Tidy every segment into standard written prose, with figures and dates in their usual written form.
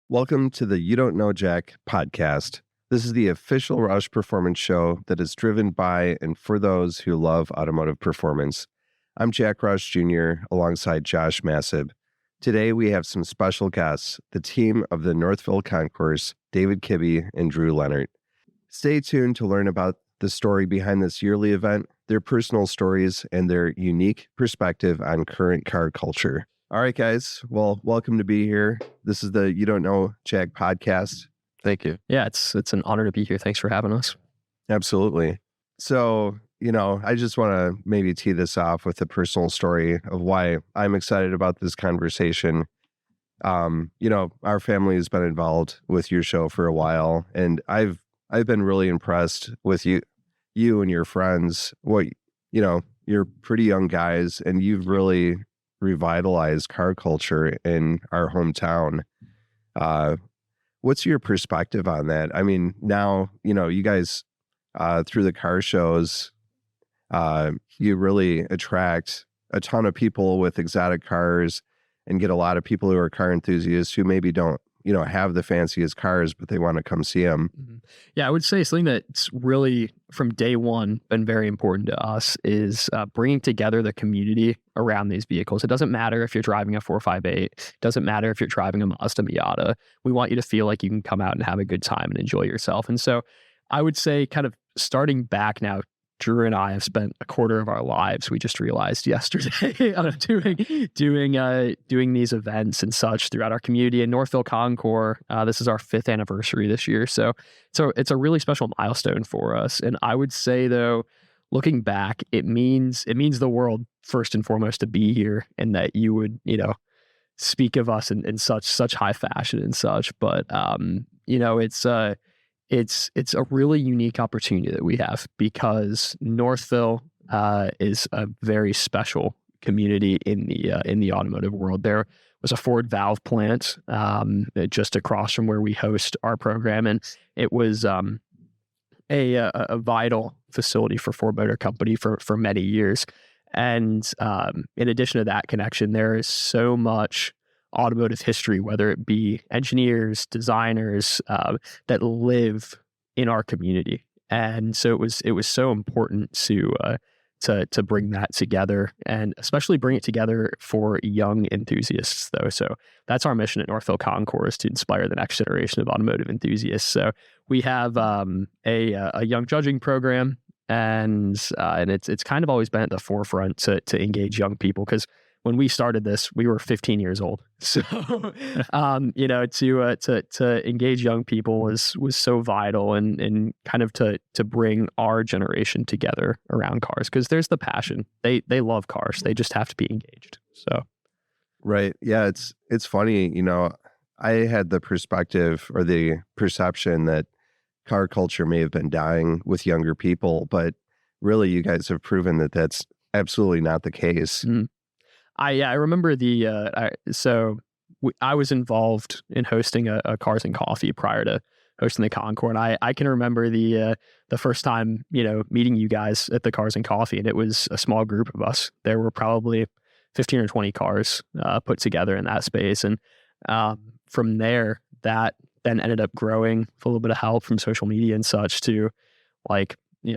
Welcome to the You Don't Know Jack podcast. This is the official Roush performance show that is driven by and for those who love automotive performance. I'm Jack Roush Jr. alongside Josh Massib. Today we have some special guests, the team of the Northville Concours, David Kibbey and Drew Lehnert. Stay tuned to learn about the story behind this yearly event, their personal stories, and their unique perspective on current car culture. All right, guys. Well, welcome to be here. This is the You Don't Know Jack podcast. Thank you. Yeah, it's an honor to be here. Thanks for having us. Absolutely. So, I just want to maybe tee this off with a personal story of why I'm excited about this conversation. Our family has been involved with your show for a while, and I've been really impressed with you and your friends. You're pretty young guys, and you've really revitalized car culture in our hometown. What's your perspective on that? I mean, now, you guys, through the car shows, you really attract a ton of people with exotic cars and get a lot of people who are car enthusiasts who maybe don't, have the fanciest cars, but they want to come see them. Mm-hmm. Yeah, I would say something that's really from day one been very important to us is bringing together the community around these vehicles. It doesn't matter if you're driving a 458. It doesn't matter if you're driving a Mazda Miata. We want you to feel like you can come out and have a good time and enjoy yourself. And so I would say kind of starting back now, Drew and I have spent a quarter of our lives, we just realized yesterday, doing these events and such throughout our community. In Northville Concours, this is our 5th anniversary this year. So it's a really special milestone for us. And I would say, though, looking back, it means the world first and foremost to be here, and that you would, speak of us in such high fashion and such. But it's a really unique opportunity that we have, because Northville is a very special community in the automotive world. There was a Ford valve plant just across from where we host our program, and it was a vital facility for Ford Motor Company for many years. And in addition to that connection, there is so much automotive history, whether it be engineers, designers that live in our community. And so it was so important to bring that together, and especially bring it together for young enthusiasts, though. So that's our mission at Northville Concours, to inspire the next generation of automotive enthusiasts. So we have a young judging program, and it's kind of always been at the forefront to engage young people, because when we started this, we were 15 years old. So, to engage young people was so vital, and kind of to bring our generation together around cars, because there's the passion. They love cars. They just have to be engaged. So, right. Yeah. It's funny. I had the perspective or the perception that car culture may have been dying with younger people, but really you guys have proven that that's absolutely not the case. Mm-hmm. I remember I was involved in hosting a Cars and Coffee prior to hosting the Concours, and I can remember the first time meeting you guys at the Cars and Coffee, and it was a small group of us. There were probably 15 or 20 cars put together in that space, and from there that then ended up growing with a little bit of help from social media and such to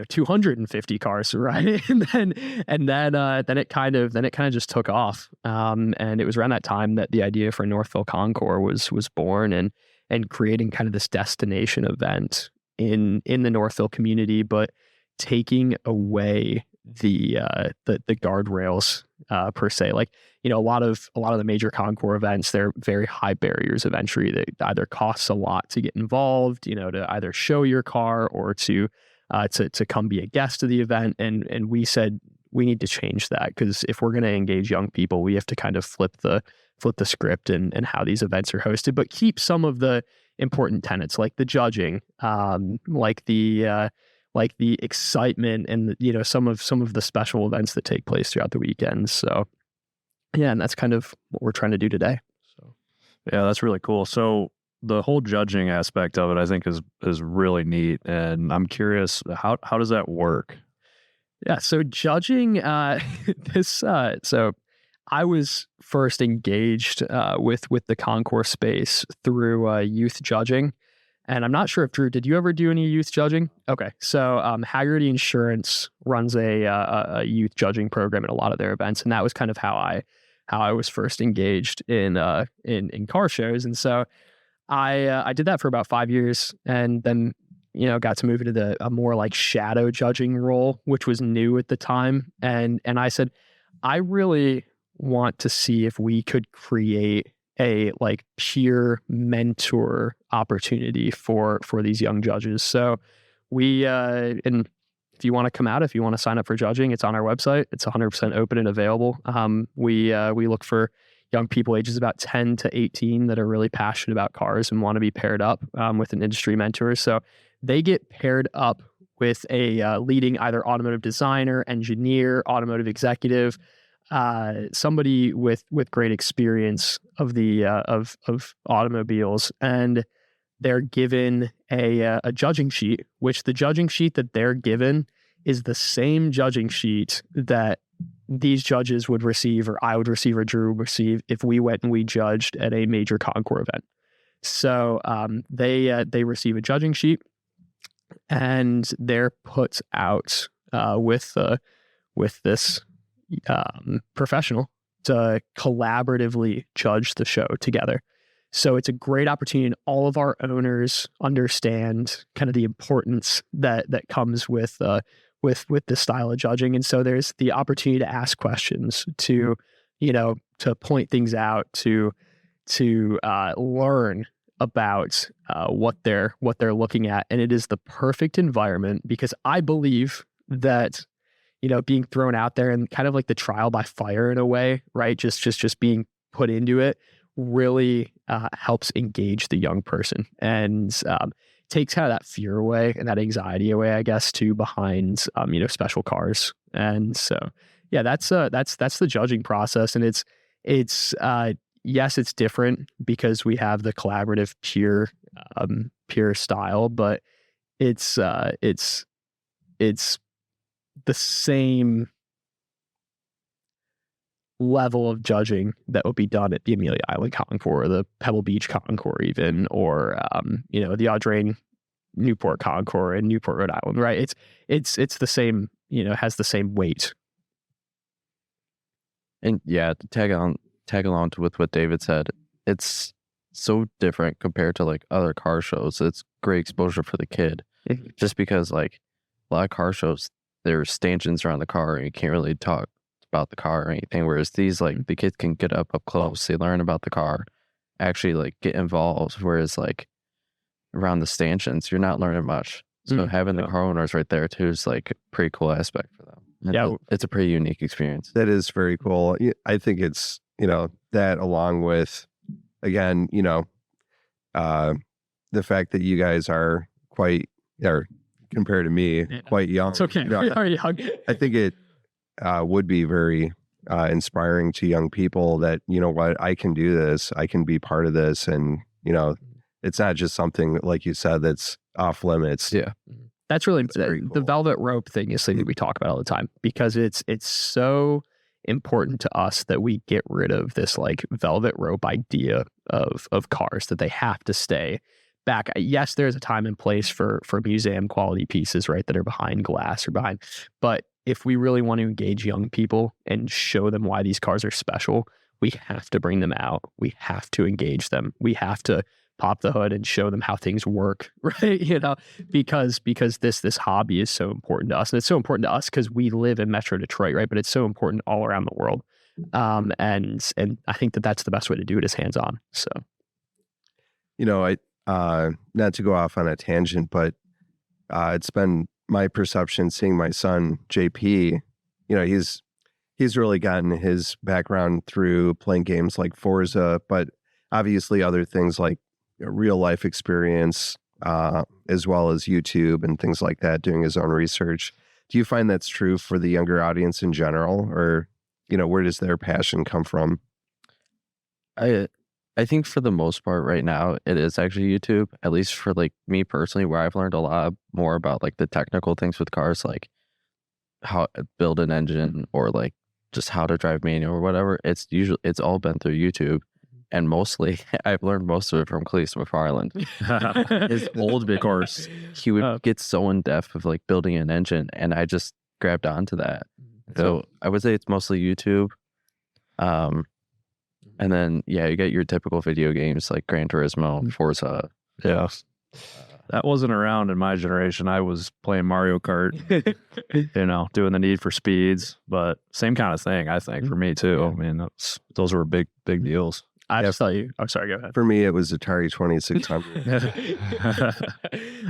250 cars, right? and then it kind of just took off. And it was around that time that the idea for Northville Concours was born, and creating kind of this destination event in the Northville community, but taking away the guardrails per se. Like, a lot of the major Concours events, they're very high barriers of entry that either costs a lot to get involved, to either show your car or to come be a guest of the event. And we said we need to change that, because if we're going to engage young people, we have to kind of flip the script and how these events are hosted, but keep some of the important tenets, like the judging, like the excitement, and some of the special events that take place throughout the weekends. So yeah, and that's kind of what we're trying to do today. So yeah, that's really cool. So the whole judging aspect of it, I think, is really neat, and I'm curious, how does that work? Yeah, so judging so I was first engaged with the concours space through youth judging. And I'm not sure if Drew, did you ever do any youth judging? Okay, so Haggerty Insurance runs a youth judging program at a lot of their events, and that was kind of how I was first engaged in car shows. And so I did that for about 5 years, and then got to move into a more like shadow judging role, which was new at the time. And I said, I really want to see if we could create a like peer mentor opportunity for these young judges. So we and if you want to come out, if you want to sign up for judging, it's on our website. It's 100% open and available. We look for young people ages about 10 to 18 that are really passionate about cars and want to be paired up with an industry mentor. So they get paired up with a leading either automotive designer, engineer, automotive executive, somebody with great experience of the of automobiles, and they're given a judging sheet, which the judging sheet that they're given is the same judging sheet that these judges would receive, or I would receive, or Drew would receive if we went and we judged at a major concours event. So they receive a judging sheet, and they're put out with this professional to collaboratively judge the show together. So it's a great opportunity, and all of our owners understand kind of the importance that comes with this style of judging. And so there's the opportunity to ask questions, to point things out, to learn about what they're looking at. And it is the perfect environment, because I believe that being thrown out there and kind of like the trial by fire in a way, right? Just being put into it really helps engage the young person, and takes kind of that fear away and that anxiety away, I guess, too, behind special cars. And so that's the judging process. And it's yes, it's different because we have the collaborative peer style, but it's the same level of judging that would be done at the Amelia Island Concours, or the Pebble Beach Concours even, or the Audrain Newport Concours in Newport, Rhode Island, right? It's the same, has the same weight. And yeah, to tag along with what David said, it's so different compared to like other car shows. It's great exposure for the kid, just because like a lot of car shows, there's stanchions around the car and you can't really talk about the car or anything. Whereas these, like, the kids can get up close, they learn about the car, actually like get involved. Whereas like around the stanchions, you're not learning much. So having the car owners right there too is like a pretty cool aspect for them. It's a pretty unique experience. That is very cool. I think it's, that along with, again, the fact that you guys are compared to me, quite young. It's okay. We are young. I think it would be very inspiring to young people that, what, I can do this, I can be part of this. And, it's not just something, like you said, that's off limits. Yeah. That's really cool. The velvet rope thing is something that we talk about all the time, because it's so important to us that we get rid of this like velvet rope idea of cars, that they have to stay back. Yes, there's a time and place for museum quality pieces, right, that are behind glass or behind. But if we really want to engage young people and show them why these cars are special, we have to bring them out. We have to engage them. We have to pop the hood and show them how things work, right? Because this hobby is so important to us, and it's so important to us because we live in Metro Detroit, right? But it's so important all around the world, and I think that's the best way to do it, is hands on. So, I not to go off on a tangent, but it's been my perception seeing my son JP. He's really gotten his background through playing games like Forza, but obviously other things like real life experience, as well as YouTube and things like that, doing his own research. Do you find that's true for the younger audience in general, or, where does their passion come from? I think for the most part right now, it is actually YouTube, at least for like me personally, where I've learned a lot more about like the technical things with cars, like how to build an engine, or like just how to drive manual or whatever, it's all been through YouTube. And mostly, I've learned most of it from Cleese McFarland. His old course, he would get so in depth of like building an engine, and I just grabbed onto that. So I would say it's mostly YouTube. And then you get your typical video games like Gran Turismo, Forza. Yeah. That wasn't around in my generation. I was playing Mario Kart, doing the Need for Speeds, but same kind of thing, I think, for me too. I mean, those were big deals. I have to tell you. Oh, sorry. Go ahead. For me, it was Atari 2600.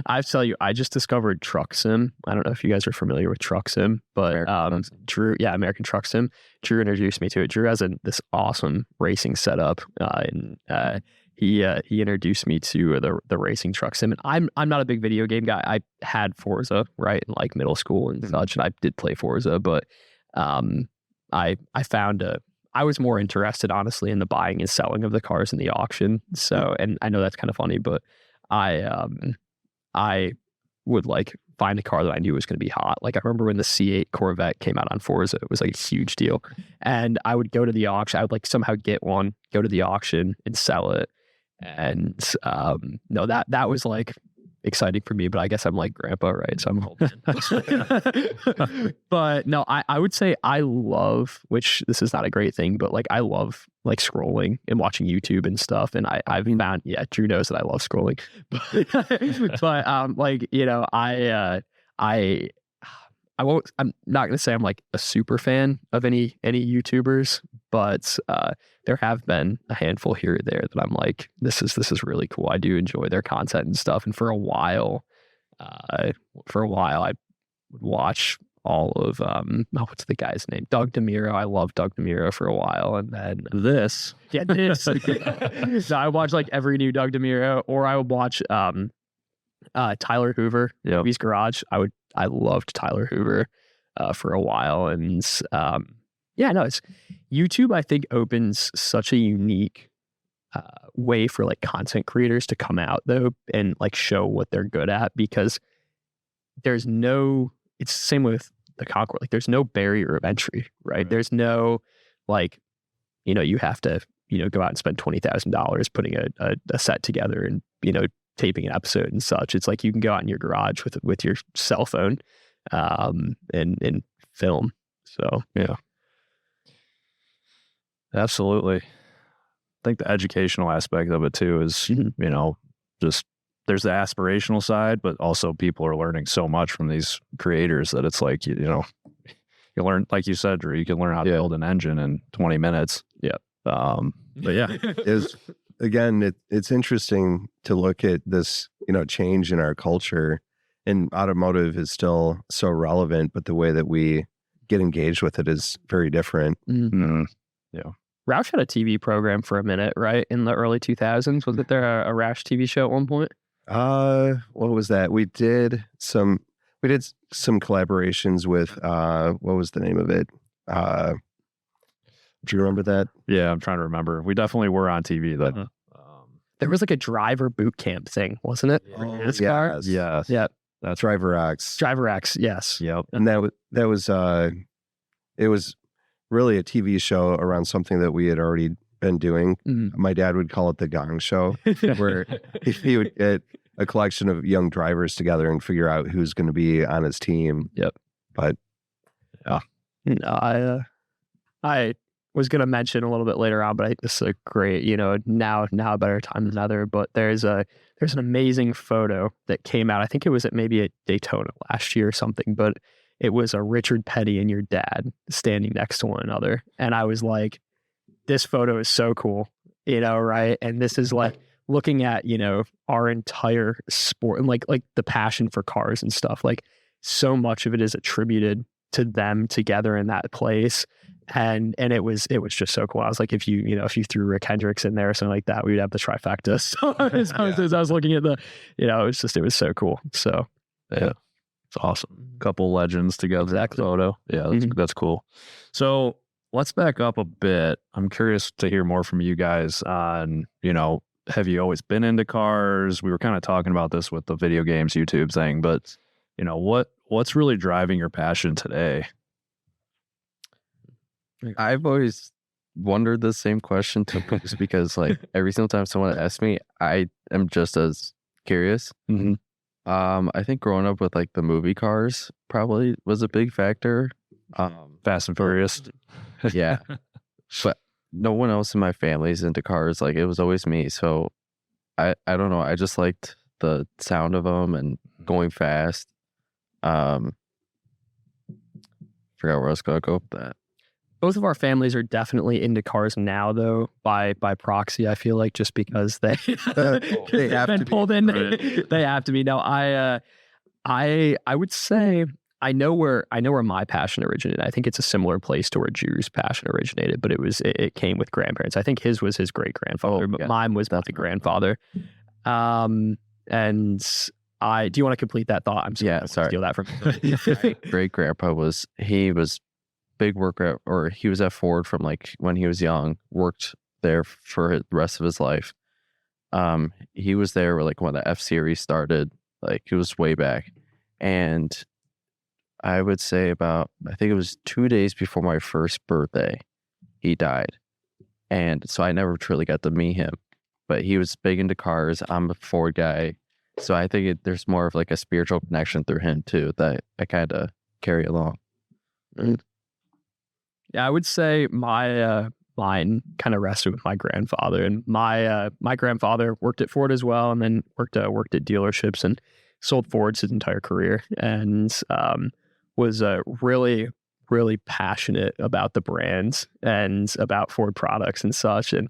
I have to tell you, I just discovered Truck Sim. I don't know if you guys are familiar with Truck Sim, but Drew, American Truck Sim. Drew introduced me to it. Drew has this awesome racing setup, and he introduced me to the racing Truck Sim. And I'm not a big video game guy. I had Forza right in like middle school and such, and I did play Forza, but I found I was more interested, honestly, in the buying and selling of the cars in the auction. So, and I know that's kind of funny, but I would like find a car that I knew was going to be hot. Like I remember when the C8 Corvette came out on Forza, it was like a huge deal. And I would go to the auction. I would like somehow get one, go to the auction and sell it. And no, that was like exciting for me, but I guess I'm like grandpa, right? So I'm holding. But no, I would say I love, which this is not a great thing, but like I love like scrolling and watching YouTube and stuff. And I've found, Drew knows that I love scrolling, but like, I'm not going to say I'm like a super fan of any YouTubers, but there have been a handful here or there that I'm like, this is really cool. I do enjoy their content and stuff. And for a while I would watch all of what's the guy's name? Doug DeMuro. I loved Doug DeMuro for a while, and then this. So I watched like every new Doug DeMuro, or I would watch Tyler Hoover, He's Garage. I loved Tyler Hoover for a while, and it's YouTube. I think opens such a unique way for like content creators to come out though and like show what they're good at, because it's the same with the Concours. Like there's no barrier of entry, right? There's no like, you have to, go out and spend $20,000 putting a set together and, taping an episode and such. It's like you can go out in your garage with your cell phone and film. So yeah, absolutely. I think the educational aspect of it too is, just there's the aspirational side, but also people are learning so much from these creators that it's like, you learn, like you said, Drew, you can learn how to build an engine in 20 minutes. Yeah. But yeah, it's interesting to look at this, change in our culture, and automotive is still so relevant, but the way that we get engaged with it is very different. Mm-hmm. Yeah. Roush had a TV program for a minute, right? In the early 2000s. Was it there a Roush TV show at one point? What was that? We did some collaborations with, what was the name of it? Do you remember that? Yeah, I'm trying to remember. We definitely were on TV though. Uh-huh. There was like a driver boot camp thing, wasn't it? Yes. Yes. Yeah. That's Driver X. Driver X, yes. Yep. And that was it was really a TV show around something that we had already been doing. Mm-hmm. My dad would call it the Gong Show, where he would get a collection of young drivers together and figure out who's going to be on his team. Yep. But yeah, no, I was going to mention a little bit later on, but I think this is a great, now a better time than ever. But there's an amazing photo that came out. I think it was maybe at Daytona last year or something, but it was a Richard Petty and your dad standing next to one another. And I was like, this photo is so cool, right? And this is like looking at, our entire sport and like the passion for cars and stuff. Like so much of it is attributed to them together in that place. And it was just so cool. I was like, if you threw Rick Hendricks in there or something like that, we would have the trifecta. So as I was looking at it was so cool. So yeah, it's awesome. Couple legends together. Exactly. Photo. Yeah, that's cool. So let's back up a bit. I'm curious to hear more from you guys on, have you always been into cars? We were kind of talking about this with the video games YouTube thing, but what's really driving your passion today? I've always wondered the same question too, just because like every single time someone asks me, I am just as curious. Mm-hmm. I think growing up with like the movie cars probably was a big factor. Fast and Furious. Yeah, but no one else in my family's into cars. Like it was always me. So I don't know. I just liked the sound of them and going fast. Forgot where I was gonna go with that. Both of our families are definitely into cars now, though, by proxy. I feel like just because they They have been to be, pulled in, right. they have to be. No, I would say I know where my passion originated. I think it's a similar place to where Drew's passion originated, but it came with grandparents. I think his was his great grandfather, but mine was my grandfather. And do you want to complete that thought? I'm sorry, steal that from My great grandpa was big worker or he was at Ford from like when he was young, worked there for the rest of his life. He was there like when the F series started, like he was way back. And I would say I think it was 2 days before my first birthday, he died. And so I never truly got to meet him, but he was big into cars. I'm a Ford guy. So I think there's more of like a spiritual connection through him too that I kind of carry along. Yeah, I would say mine kind of rested with my grandfather, and my grandfather worked at Ford as well, and then worked at dealerships and sold Fords his entire career, and was really, really passionate about the brands and about Ford products and such. And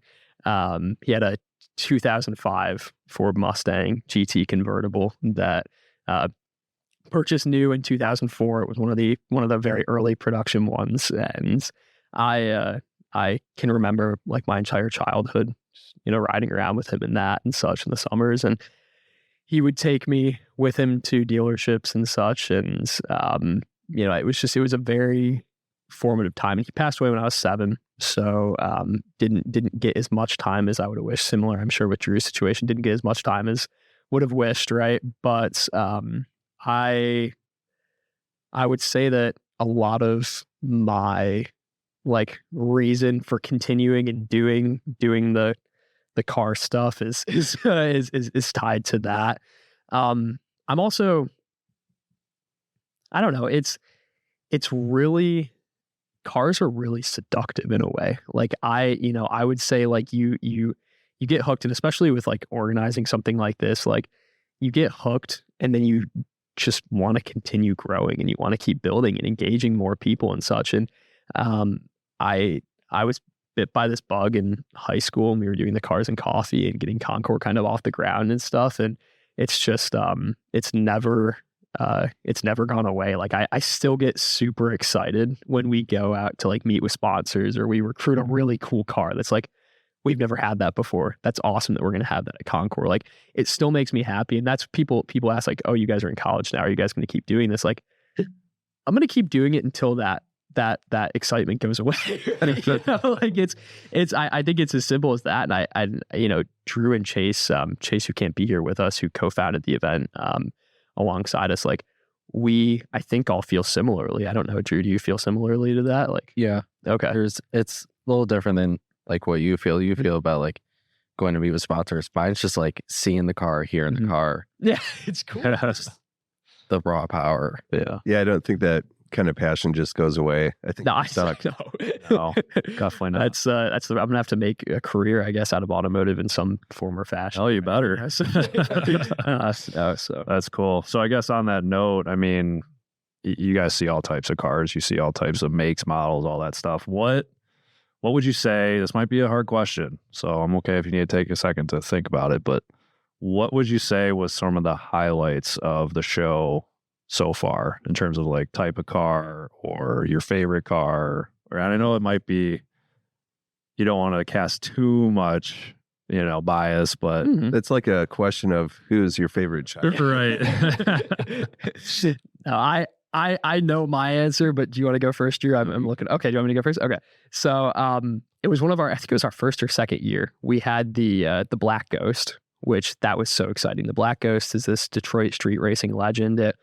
he had a 2005 Ford Mustang GT convertible that purchased new in 2004. It was one of the very early production ones, and I can remember like my entire childhood, riding around with him in that and such in the summers, and he would take me with him to dealerships and such, and it was a very formative time. And he passed away when I was 7, so didn't get as much time as I would have wished. Similar, I'm sure, with Drew's situation, didn't get as much time as would have wished, right? But I would say that a lot of my like reason for continuing and doing the car stuff is tied to that. I'm also, I don't know, it's really, cars are really seductive in a way. Like I would say like you get hooked, and especially with like organizing something like this, like you get hooked and then you just want to continue growing and you want to keep building and engaging more people and such. And I was bit by this bug in high school, and we were doing the Cars and Coffee and getting Concours kind of off the ground and stuff. And it's just it's never gone away. Like I still get super excited when we go out to like meet with sponsors, or we recruit a really cool car that's like, we've never had that before. That's awesome that we're going to have that at Concours. Like it still makes me happy. And that's people ask like, oh, you guys are in college now. Are you guys going to keep doing this? Like, I'm going to keep doing it until that excitement goes away. Like I think it's as simple as that. And I Drew and Chase, who can't be here with us, who co-founded the event alongside us, like I think all feel similarly. I don't know, Drew, do you feel similarly to that? Like, yeah, okay. It's a little different than like what you feel. You feel about like going to meet with sponsors. Mine's just like seeing the car, hearing the car. Yeah, it's cool. The raw power. Yeah, I don't think that kind of passion just goes away. I think no, definitely not. That's I'm gonna have to make a career, I guess, out of automotive in some form or fashion. Oh, you better. So that's cool. So I guess on that note, I mean, you guys see all types of cars. You see all types of makes, models, all that stuff. What would you say? This might be a hard question, so I'm okay if you need to take a second to think about it. But what would you say was some of the highlights of the show so far in terms of like type of car or your favorite car? Or I know it might be, you don't want to cast too much, bias, but it's like a question of who's your favorite child. Right. No, I know my answer, but do you want to go first, Drew? I'm looking. Okay, do you want me to go first? Okay. So it was I think it was our first or second year. We had the Black Ghost, which that was so exciting. The Black Ghost is this Detroit street racing legend. It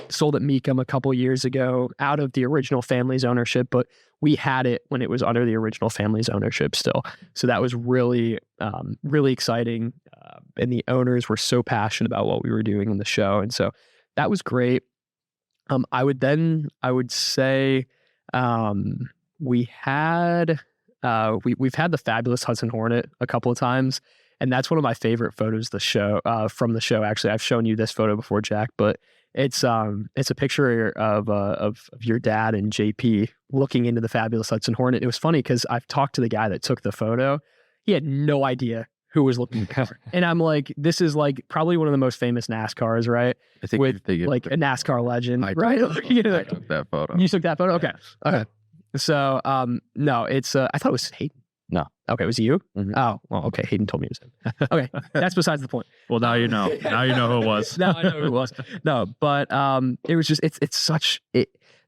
sold at Mecum a couple years ago out of the original family's ownership, but we had it when it was under the original family's ownership still. So that was really, really exciting. And the owners were so passionate about what we were doing in the show. And so that was great. I would say we've had the fabulous Hudson Hornet a couple of times. And that's one of my favorite photos from the show. Actually, I've shown you this photo before, Jack, but it's a picture of your dad and JP looking into the fabulous Hudson Hornet. It was funny because I've talked to the guy that took the photo. He had no idea who was looking at the car. And I'm like, this is like probably one of the most famous NASCARs, right? I think with like a NASCAR legend, right? I took that photo. You took that photo? Okay. So, no, it's, I thought it was Hayden. No. Okay, it was you? Mm-hmm. Oh, well, okay. Hayden told me it was him. Okay, that's besides the point. Well, now you know. Now you know who it was. Now I know who it was. No, but it was just, it's such,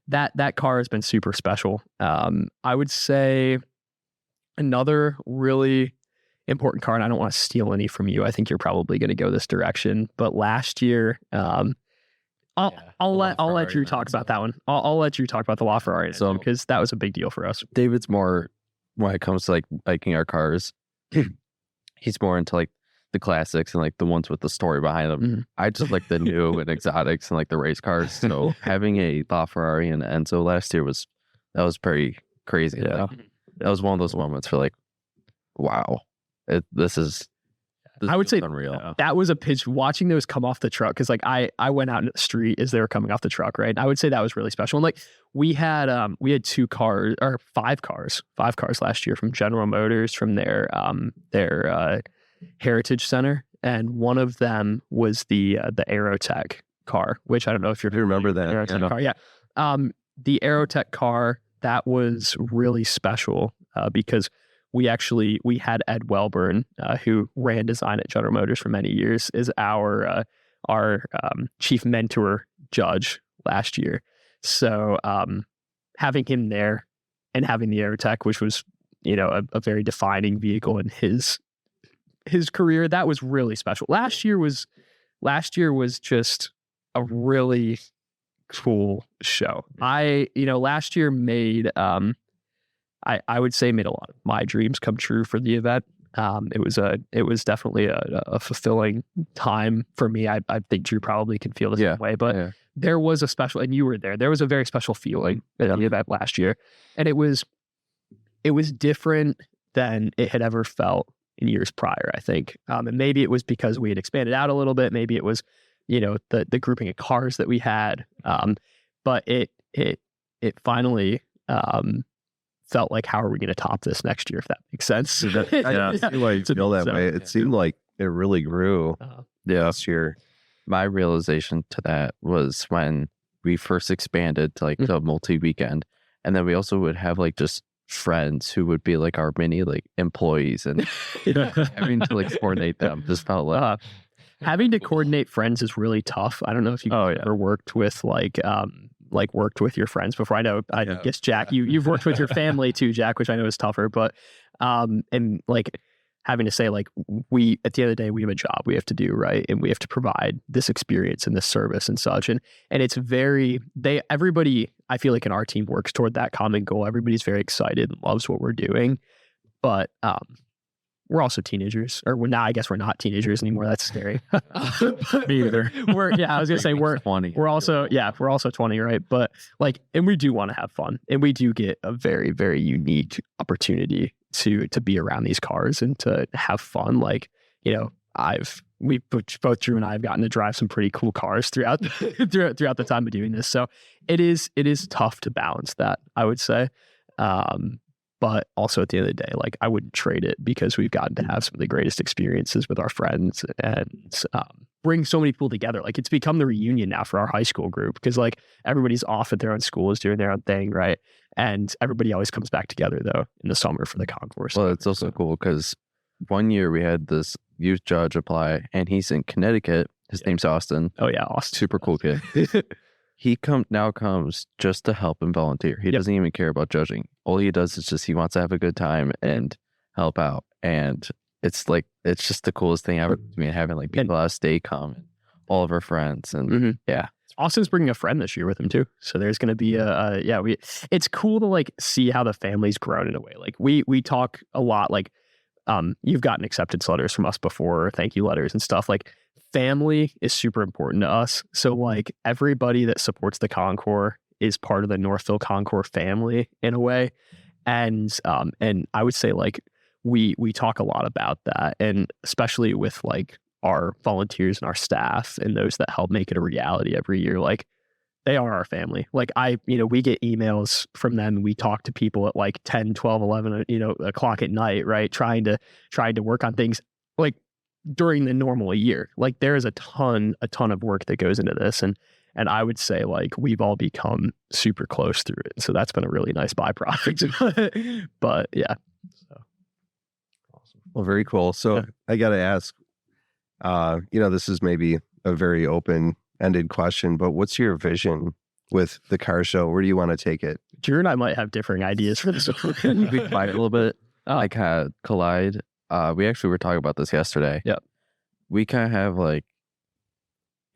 that car has been super special. I would say another really important car, and I don't want to steal any from you. I think you're probably going to go this direction. But last year, I'll let Drew talk about that one. I'll let Drew talk about the LaFerrari because that was a big deal for us. David's more, when it comes to like liking our cars, he's more into like the classics and like the ones with the story behind them. Mm-hmm. I just like the new and exotics and like the race cars. So having a LaFerrari and Enzo last year was pretty crazy. Yeah. Like, that was one of those moments for like, wow, this is I would say unreal. Yeah. That was a pitch watching those come off the truck. Cause like I went out in the street as they were coming off the truck. Right. And I would say that was really special. And like we had 5 cars last year from General Motors from their Heritage Center. And one of them was the Aerotech car, which I don't know if you remember that. Aerotech car. Yeah. The Aerotech car, that was really special because we had Ed Welburn, who ran design at General Motors for many years, is our chief mentor judge last year. So having him there and having the Aerotech, which was a very defining vehicle in his career, that was really special. Last year was just a really cool show. Last year made I would say made a lot of my dreams come true for the event. It was definitely a fulfilling time for me. I think Drew probably can feel the same way, but there was a special, and you were there. There was a very special feeling at the event last year, and it was different than it had ever felt in years prior, I think. And maybe it was because we had expanded out a little bit. Maybe it was, the grouping of cars that we had. But it finally felt like, how are we going to top this next year, if that makes sense? I see why you feel that way. It seemed like it really grew last year. My realization to that was when we first expanded to like the multi-weekend, and then we also would have like just friends who would be like our mini like employees, and having to like coordinate them just felt like having to coordinate friends is really tough. I don't know if you've ever worked with worked with your friends before. I guess Jack, you've worked with your family too, Jack, which I know is tougher, but and like having to say like, we at the end of the day, we have a job we have to do, right? And we have to provide this experience and this service and such. And it's everybody, I feel like in our team works toward that common goal. Everybody's very excited and loves what we're doing. But we're also teenagers, or now I guess we're not teenagers anymore. That's scary. Me either. I was gonna say we're 20. We're also 20, right? But like, and we do want to have fun, and we do get a very, very unique opportunity to be around these cars and to have fun. Like, both Drew and I have gotten to drive some pretty cool cars throughout the time of doing this. So it is tough to balance that, I would say. But also at the end of the day, like I wouldn't trade it because we've gotten to have some of the greatest experiences with our friends and bring so many people together. Like it's become the reunion now for our high school group because like everybody's off at their own schools doing their own thing, right? And everybody always comes back together though in the summer for the concourse. Well, it's also cool because one year we had this youth judge apply, and he's in Connecticut. His name's Austin. Oh yeah, Austin. Super cool kid. He comes just to help and volunteer. He doesn't even care about judging. All he does is he wants to have a good time and help out. And it's just the coolest thing ever. I mean, having like people out of state come and all of our friends. And yeah. Austin's bringing a friend this year with him too. So there's going to be it's cool to like see how the family's grown in a way. Like we talk a lot, like, you've gotten acceptance letters from us before, thank you letters and stuff. Like, family is super important to us. So like everybody that supports the Concours is part of the Northville Concours family in a way. And I would say like we talk a lot about that, and especially with like our volunteers and our staff and those that help make it a reality every year. Like, they are our family. Like, we get emails from them. We talk to people at like 10, 12, 11, o'clock at night, right? Trying to work on things like during the normal year. Like, there is a ton of work that goes into this. And I would say like we've all become super close through it. So that's been a really nice byproduct. But yeah. So. Awesome. Well, very cool. So I got to ask, this is maybe a very open-ended question, but what's your vision with the car show? Where do you want to take it? Drew and I might have differing ideas for this one. We fight a little bit. Like, collide. We actually were talking about this yesterday. Yep. We kind of have like,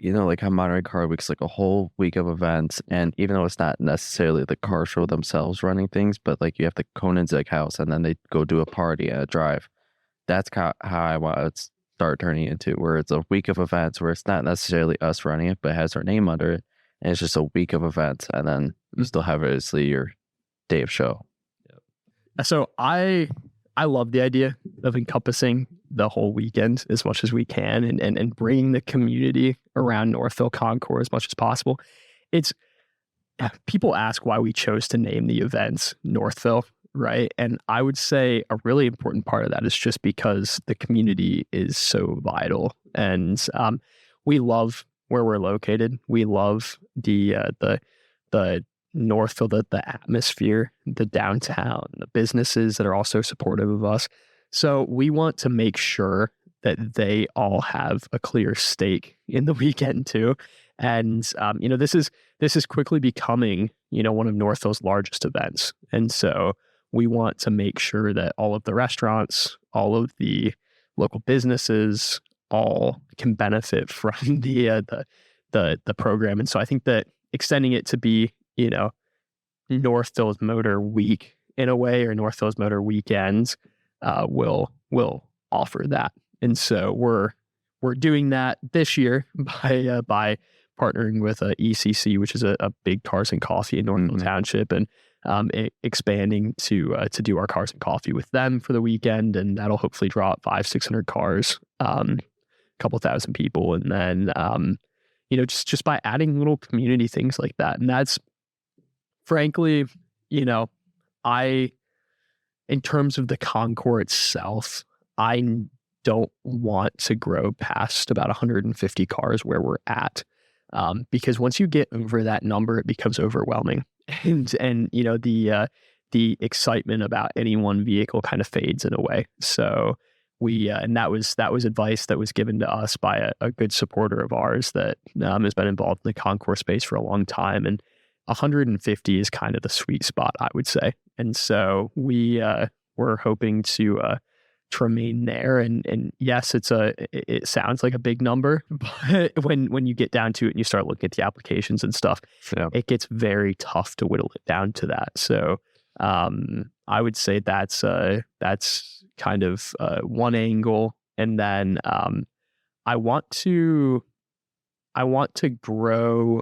like how Monterey Car Week's like a whole week of events, and even though it's not necessarily the car show themselves running things, but like you have the Koenigsegg house, and then they go do a party and a drive. That's how I want to start turning into, where it's a week of events where it's not necessarily us running it, but it has our name under it, and it's just a week of events, and then you still have it as your day of show. Yep. So I love the idea of encompassing the whole weekend as much as we can, and bringing the community around Northville Concours as much as possible. People ask why we chose to name the events Northville, right? And I would say a really important part of that is just because the community is so vital, and we love where we're located. We love the Northville, the atmosphere, the downtown, the businesses that are also supportive of us. So we want to make sure that they all have a clear stake in the weekend too. And this is quickly becoming one of Northville's largest events. And so we want to make sure that all of the restaurants, all of the local businesses, all can benefit from the program. And so I think that extending it to be Northville's Motor Week in a way, or Northville's Motor Weekends, will offer that. And so we're doing that this year by partnering with ECC, which is a big Cars and Coffee in Northville Township, and expanding to do our Cars and Coffee with them for the weekend, and that'll hopefully draw up 500-600 cars, a couple thousand people, and then just by adding little community things like that. And that's frankly, in terms of the Concours itself, I don't want to grow past about 150 cars where we're at, because once you get over that number, it becomes overwhelming, and the excitement about any one vehicle kind of fades in a way. So and that was advice that was given to us by a good supporter of ours that has been involved in the Concours space for a long time, and 150 is kind of the sweet spot, I would say. And so we're hoping to remain there. And yes, it sounds like a big number, but when you get down to it and you start looking at the applications and stuff, it gets very tough to whittle it down to that. So I would say that's kind of one angle. And then I want to grow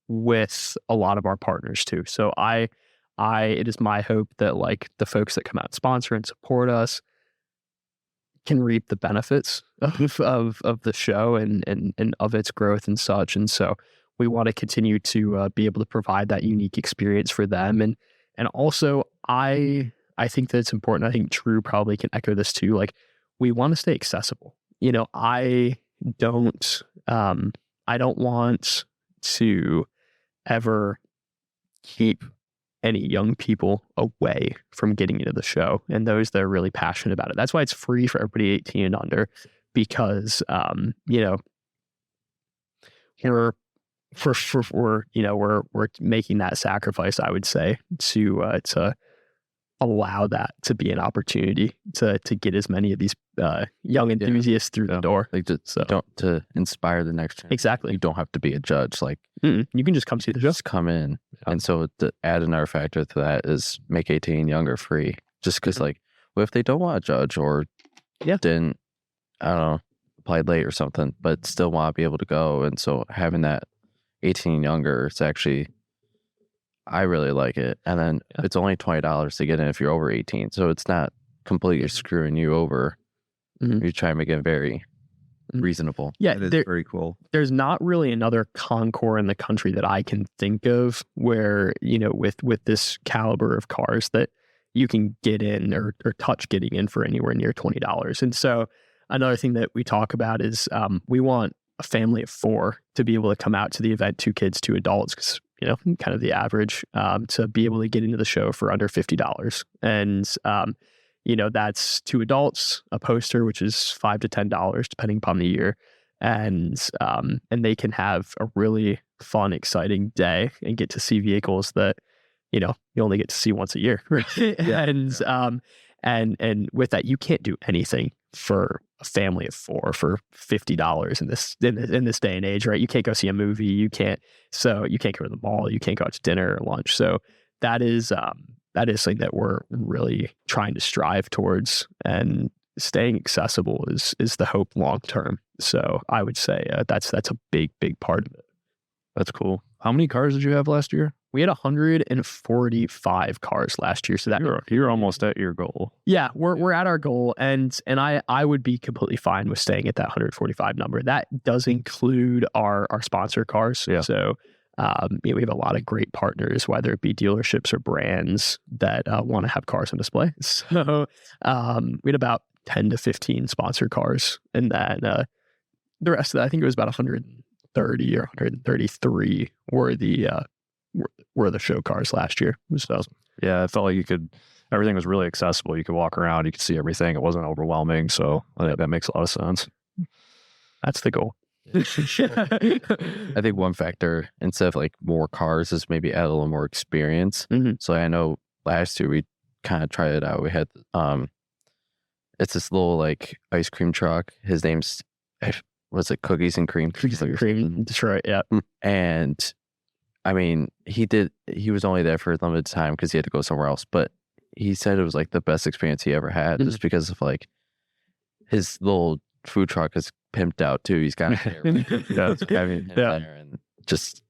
with a lot of our partners too. So it is my hope that like the folks that come out and sponsor and support us can reap the benefits of the show and of its growth and such. And so we want to continue to be able to provide that unique experience for them. And also I think that it's important. I think Drew probably can echo this too. Like, we want to stay accessible. I don't want to ever keep any young people away from getting into the show, and those that are really passionate about it. That's why it's free for everybody 18 and under, because we're making that sacrifice, I would say, to allow that to be an opportunity to get as many of these young enthusiasts through the door. Like to inspire the next generation. Exactly. You don't have to be a judge. Like you can just come see the show. Just come in. And so to add another factor to that is make 18 younger free. Just because like, what if they don't want to judge or didn't, I don't know, applied late or something, but still want to be able to go. And so having that 18 younger, it's actually, I really like it. And then it's only $20 to get in if you're over 18. So it's not completely screwing you over. You try to make it very reasonable. Yeah, it's very cool. There's not really another concours in the country that I can think of where, you know, with this caliber of cars that you can get in or touch getting in for anywhere near $20. And so another thing that we talk about is we want a family of 4 to be able to come out to the event, 2 kids, 2 adults, because, you know, kind of the average, to be able to get into the show for under $50. And, you know, that's 2 adults, a poster, which is $5 to $10, depending upon the year. And they can have a really fun, exciting day and get to see vehicles that, you know, you only get to see once a year. Right? And with that, you can't do anything for a family of 4 for $50 in this day and age, right? You can't go see a movie. You can't go to the mall. You can't go out to dinner or lunch. So that is something that we're really trying to strive towards, and staying accessible is the hope long term. So I would say that's a big part of it. That's cool. How many cars did you have last year? We had 145 cars last year. So that you're almost at your goal. Yeah, we're at our goal, and I would be completely fine with staying at that 145 number. That does include our sponsor cars. Yeah. So we have a lot of great partners, whether it be dealerships or brands that want to have cars on display. So we had about 10 to 15 sponsor cars, and then the rest of that, I think it was about 130 or 133 were the show cars last year. So yeah, I felt like everything was really accessible. You could walk around, you could see everything. It wasn't overwhelming. So I think that makes a lot of sense. That's the goal. I think one factor, instead of like more cars, is maybe add a little more experience. So I know last year we kind of tried it out. We had it's this little like ice cream truck. His name's, was it Cookies and Cream? Cookies and Cream, Detroit, yeah. And I mean, he was only there for a limited time because he had to go somewhere else, but he said it was like the best experience he ever had, just because of like his little food truck is pimped out too. He's got there, and just,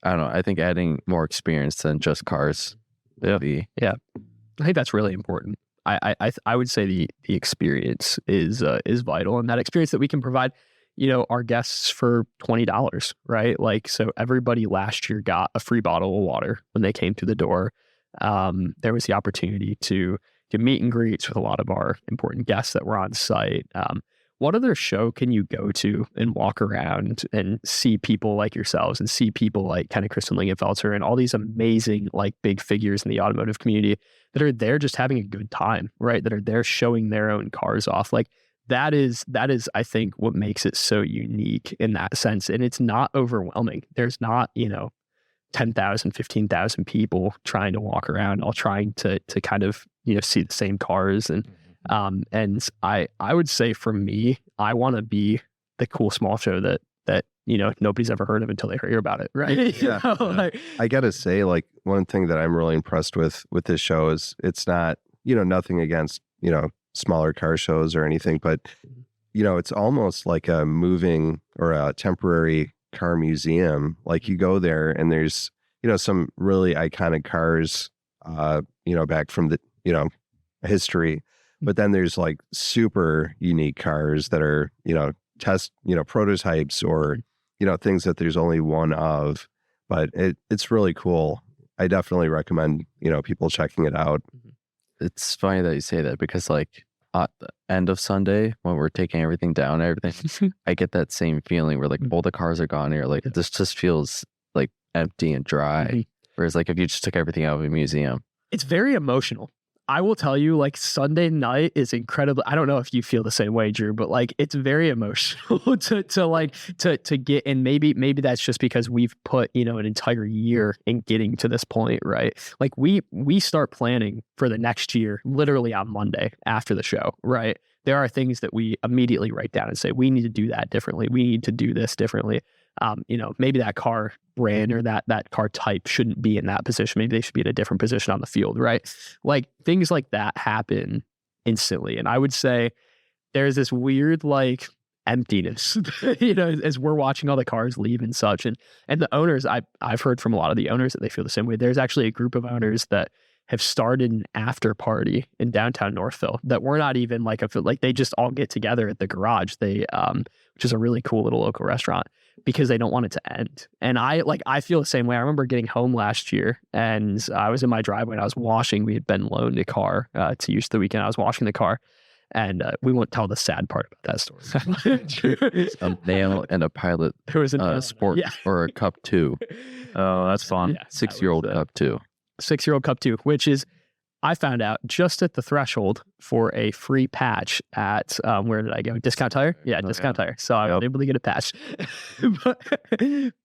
I don't know. I think adding more experience than just cars. Yeah. I think that's really important. I would say the experience is vital, and that experience that we can provide, you know, our guests for $20, right? Like, so everybody last year got a free bottle of water when they came through the door. There was the opportunity to meet and greets with a lot of our important guests that were on site. What other show can you go to and walk around and see people like yourselves and see people like kind of Kristen Lingenfelter and all these amazing like big figures in the automotive community that are there just having a good time, right? That are there showing their own cars off. Like that is, I think, what makes it so unique in that sense. And it's not overwhelming. There's not, you know, 10,000, 15,000 people trying to walk around, all trying to kind of, you know, see the same cars. And I would say for me, I want to be the cool small show that, you know, nobody's ever heard of until they hear about it. Right. Yeah. Like, I got to say, like, one thing that I'm really impressed with this show is it's not, you know, nothing against, you know, smaller car shows or anything, but, you know, it's almost like a moving or a temporary car museum. Like you go there and there's, you know, some really iconic cars, you know, back from the, you know, history. But then there's like super unique cars that are, you know, prototypes or, you know, things that there's only one of. But it's really cool. I definitely recommend, you know, people checking it out. It's funny that you say that because like at the end of Sunday when we're taking everything down and everything, I get that same feeling where like all the cars are gone here. Like this just feels like empty and dry. Whereas like if you just took everything out of a museum. It's very emotional. I will tell you, like, Sunday night is incredible. I don't know if you feel the same way, Drew, but like it's very emotional to get, and maybe that's just because we've put, you know, an entire year in getting to this point, right? Like we start planning for the next year literally on Monday after the show, right? There are things that we immediately write down and say, we need to do that differently. We need to do this differently. You know, maybe that car brand or that car type shouldn't be in that position. Maybe they should be in a different position on the field, right? Like things like that happen instantly. And I would say there's this weird like emptiness, you know, as we're watching all the cars leave and such. And the owners, I've heard from a lot of the owners that they feel the same way. There's actually a group of owners that have started an after party in downtown Northville that we're not even like they just all get together at the garage. They which is a really cool little local restaurant, because they don't want it to end. And I feel the same way. I remember getting home last year and I was in my driveway and I was washing. We had been loaned a car to use the weekend. I was washing the car, and we won't tell the sad part about that story. A nail and a pilot. It was a sport or a Cup 2. Oh, that's fun. Yeah, 6-year-old Cup 2. 6-year-old Cup 2, which is, I found out just at the threshold for a free patch at, where did I go? Discount Tire? Yeah, Discount Tire. So I was able to get a patch.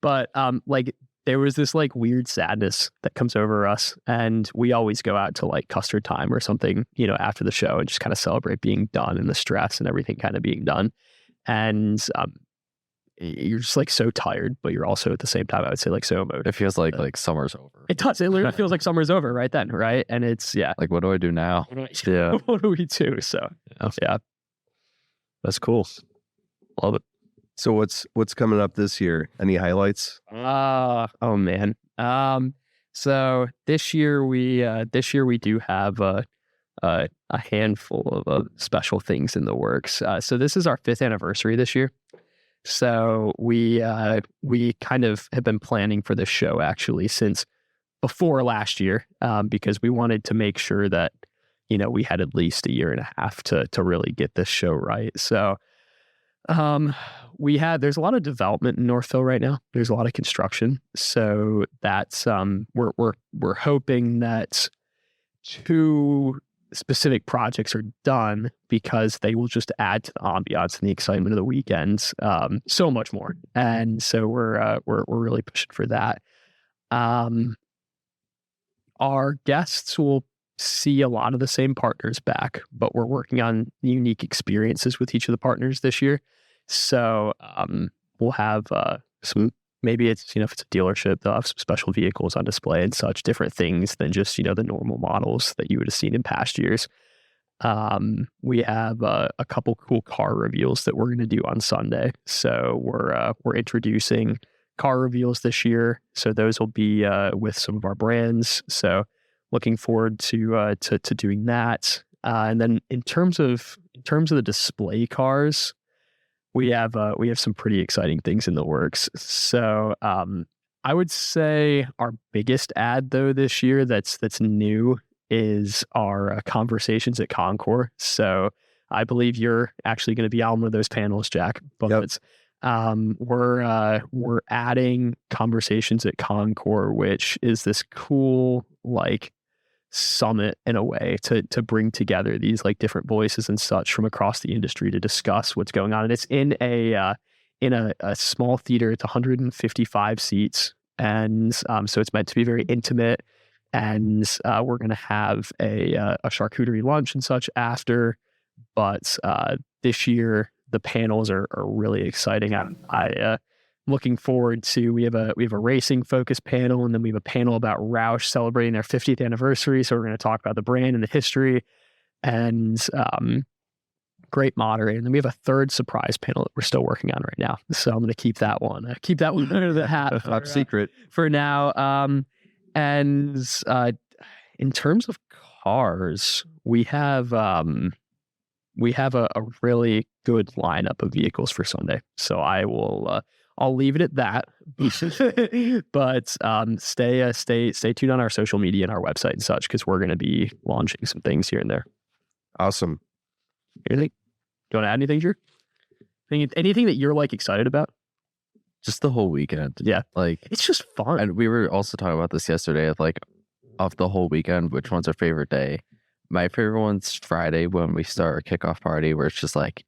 but like there was this like weird sadness that comes over us. And we always go out to like custard time or something, you know, after the show and just kind of celebrate being done and the stress and everything kind of being done. And you're just like so tired, but you're also at the same time, I would say, like so emotional. It feels like summer's over. It does. It literally feels like summer's over right then, right? And it's like, what do I do now? Yeah. What do we do? So yeah, That's cool. Love it. So what's coming up this year? Any highlights? oh man. So this year we do have a handful of special things in the works. So this is our 5th anniversary this year. So we kind of have been planning for this show actually since before last year, because we wanted to make sure that, you know, we had at least a year and a half to really get this show right. So there's a lot of development in Northville right now. There's a lot of construction. So that's we're hoping that 2 specific projects are done, because they will just add to the ambiance and the excitement of the weekends so much more. And so we're really pushing for that. Our guests will see a lot of the same partners back, but we're working on unique experiences with each of the partners this year. So we'll have some, maybe it's, you know, if it's a dealership, they'll have some special vehicles on display and such, different things than just, you know, the normal models that you would have seen in past years. We have a couple cool car reveals that we're going to do on Sunday. So we're introducing car reveals this year. So those will be with some of our brands. So looking forward to doing that. And then in terms of the display cars, we have some pretty exciting things in the works. So I would say our biggest ad though this year that's new is our conversations at Concours. So I believe you're actually going to be on one of those panels, Jack. But we're adding conversations at Concours, which is this cool like summit in a way to bring together these like different voices and such from across the industry to discuss what's going on. And it's in a small theater. It's 155 seats, and so it's meant to be very intimate. And we're going to have a charcuterie lunch and such after. But this year the panels are really exciting. I looking forward to, we have a racing focused panel, and then we have a panel about Roush celebrating their 50th anniversary. So we're going to talk about the brand and the history, and great moderator. And then we have a 3rd surprise panel that we're still working on right now. So I'm going to keep that one under the hat. Top secret for now. And in terms of cars, we have a really good lineup of vehicles for Sunday. So I'll leave it at that. But stay tuned on our social media and our website and such, because we're going to be launching some things here and there. Awesome. Anything? Do you want to add anything, Drew? Anything that you're like excited about? Just the whole weekend. Yeah. Like, it's just fun. And we were also talking about this yesterday of like, of the whole weekend, which one's our favorite day? my favorite one's Friday when we start our kickoff party, where it's just like,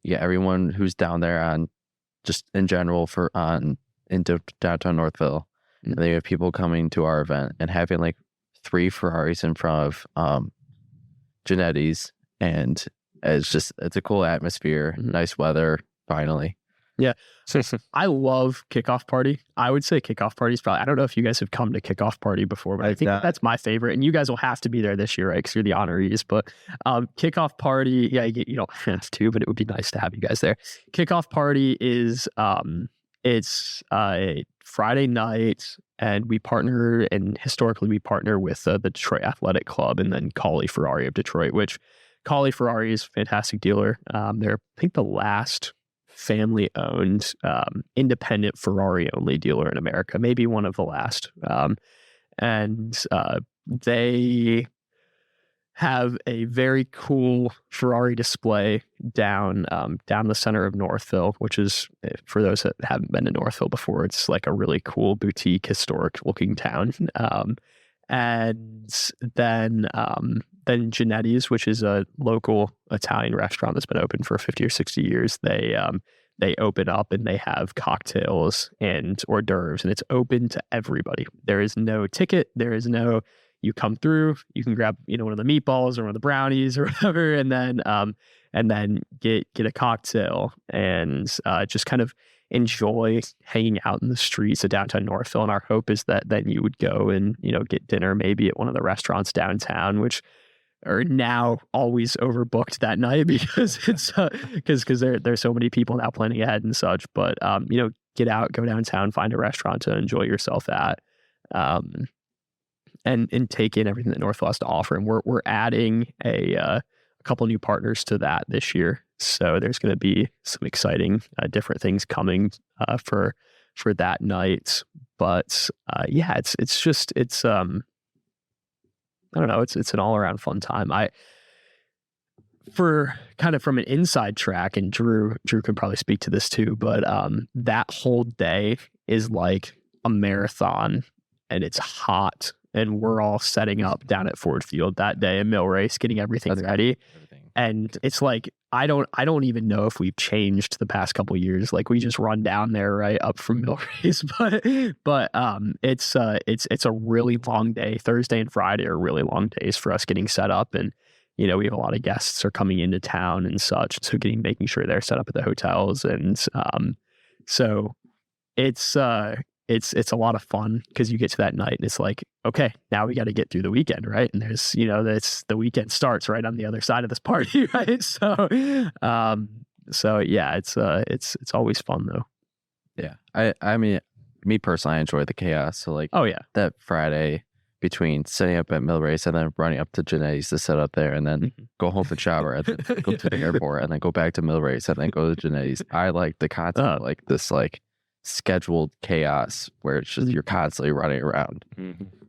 you get everyone who's down there on just in general into downtown Northville. And then you have people coming to our event and having like 3 Ferraris in front of Genetti's, and it's a cool atmosphere, nice weather, finally. Yeah. I love kickoff party. I would say kickoff party is probably, I don't know if you guys have come to kickoff party before, but I think that's my favorite. And you guys will have to be there this year, right? Because you're the honorees. But kickoff party, yeah, you don't have to, but it would be nice to have you guys there. Kickoff party is, it's a Friday night, and historically we partner with the Detroit Athletic Club and then Cawley Ferrari of Detroit, which Cawley Ferrari is a fantastic dealer. They're, I think, the last family-owned, independent Ferrari-only dealer in America, maybe one of the last. And they have a very cool Ferrari display down the center of Northville, which is, for those that haven't been to Northville before, it's like a really cool boutique, historic-looking town. And then Genetti's, which is a local Italian restaurant that's been open for 50 or 60 years, they open up and they have cocktails and hors d'oeuvres, and it's open to everybody. There is no ticket. There is no, you come through, you can grab, one of the meatballs or one of the brownies or whatever, and then get a cocktail and just kind of enjoy hanging out in the streets of downtown Northville. And our hope is that then you would go and, get dinner maybe at one of the restaurants downtown, which are now always overbooked that night because it's because there's so many people now planning ahead and such. But get out, go downtown, find a restaurant to enjoy yourself at, and take in everything that Northville has to offer. And we're adding a couple new partners to that this year. So there's going to be some exciting different things coming for that night. But it's I don't know, it's an all around fun time. For kind of from an inside track, and Drew can probably speak to this too, but that whole day is like a marathon, and it's hot, and we're all setting up down at Ford Field that day in Mill Race, getting everything ready. And it's like, I don't even know if we've changed the past couple of years. Like, we just run down there right up from Mill Race, but it's a really long day. Thursday and Friday are really long days for us getting set up, and we have a lot of guests are coming into town and such, so making sure they're set up at the hotels, and so it's a lot of fun because you get to that night and it's like, okay, now we got to get through the weekend, right? And there's, that's the weekend starts right on the other side of this party, right? So yeah, it's always fun though. Yeah, I mean, me personally, I enjoy the chaos. So like, oh yeah, that Friday between setting up at Mill Race and then running up to Genetti's to set up there, and then go home and shower, and then go to the airport, and then go back to Mill Race, and then go to Genetti's. I like the concept, like this, like scheduled chaos where it's just you're constantly running around.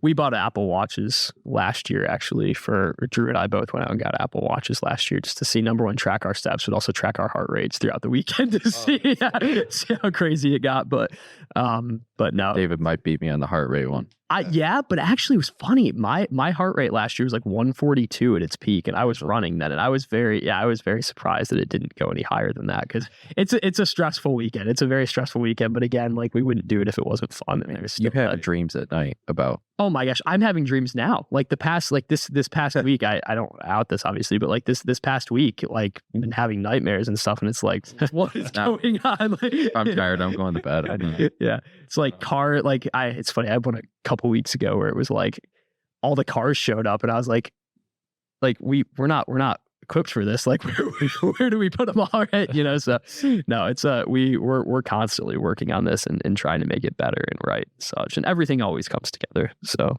We bought Apple Watches last year, actually. For Drew and I both went out and got Apple Watches last year just to see, number one, track our steps, but also track our heart rates throughout the weekend to see how crazy it got. But no, David might beat me on the heart rate one. Yeah, but actually it was funny. My heart rate last year was like 142 at its peak, and I was running then, and I was very surprised that it didn't go any higher than that, because it's a stressful weekend. It's a very stressful weekend, but again, like, we wouldn't do it if it wasn't fun. And you have dreams at night about? Oh my gosh, I'm having dreams now. Like this past week, I don't out this obviously, but like this past week, like, I've been having nightmares and stuff, and it's like, what is going on? Like, I'm tired. I'm going to bed. Yeah, it's like it's funny. I went a couple weeks ago where it was like all the cars showed up, and I was like we're not equipped for this. Like, where do we put them all, right? So no, it's we're constantly working on this and trying to make it better and right and such, and everything always comes together. So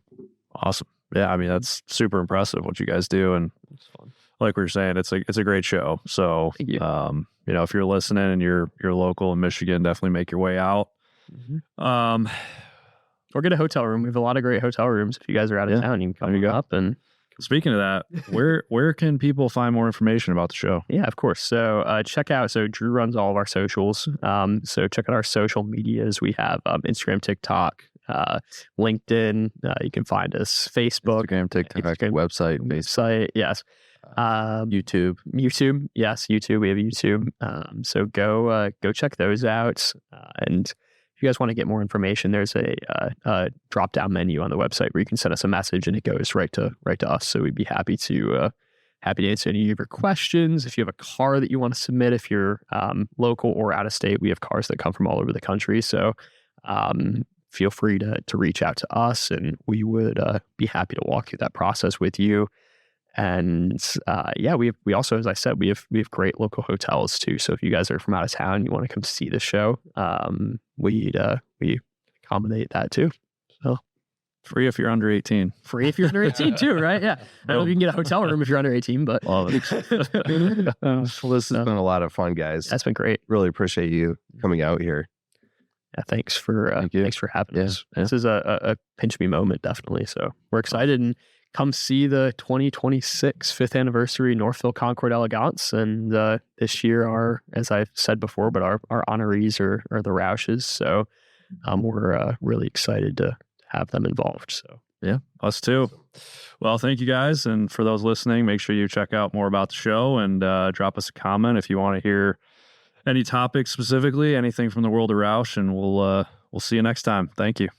awesome. Yeah, I mean, that's super impressive what you guys do, and it's fun. Like we were saying, it's a great show. So thank you. If you're listening and you're local in Michigan, definitely make your way out. Or get a hotel room. We have a lot of great hotel rooms. If you guys are out of town, you can come up. And speaking of that, where can people find more information about the show? Yeah, of course. So check out. So Drew runs all of our socials. So check out our social medias. We have Instagram, TikTok, LinkedIn. You can find us Facebook, Instagram, TikTok, website, Facebook, website. Yes. YouTube. Yes, YouTube. We have YouTube. So go check those out. And if you guys want to get more information, there's a drop down menu on the website where you can send us a message and it goes right to us. So we'd be happy to answer any of your questions. If you have a car that you want to submit, if you're local or out of state, we have cars that come from all over the country. So feel free to reach out to us, and we would be happy to walk through that process with you. And we also, as I said, we have great local hotels too. So if you guys are from out of town and you want to come see the show, we accommodate that too. So free if you're under 18. Free if you're under 18 too, right? Yeah. I don't know if you can get a hotel room if you're under 18, but Love it. Well, this has been a lot of fun, guys. That's been great. Really appreciate you coming out here. Yeah, thanks for having us. Yeah. This is a pinch me moment, definitely. So we're excited, and come see the 2026 5th anniversary Northville Concours Elegance. And this year, as I've said before, but our honorees are the Roushes. So we're really excited to have them involved. So yeah, us too. Well, thank you guys. And for those listening, make sure you check out more about the show and drop us a comment if you want to hear any topics specifically, anything from the world of Roush, and we'll see you next time. Thank you.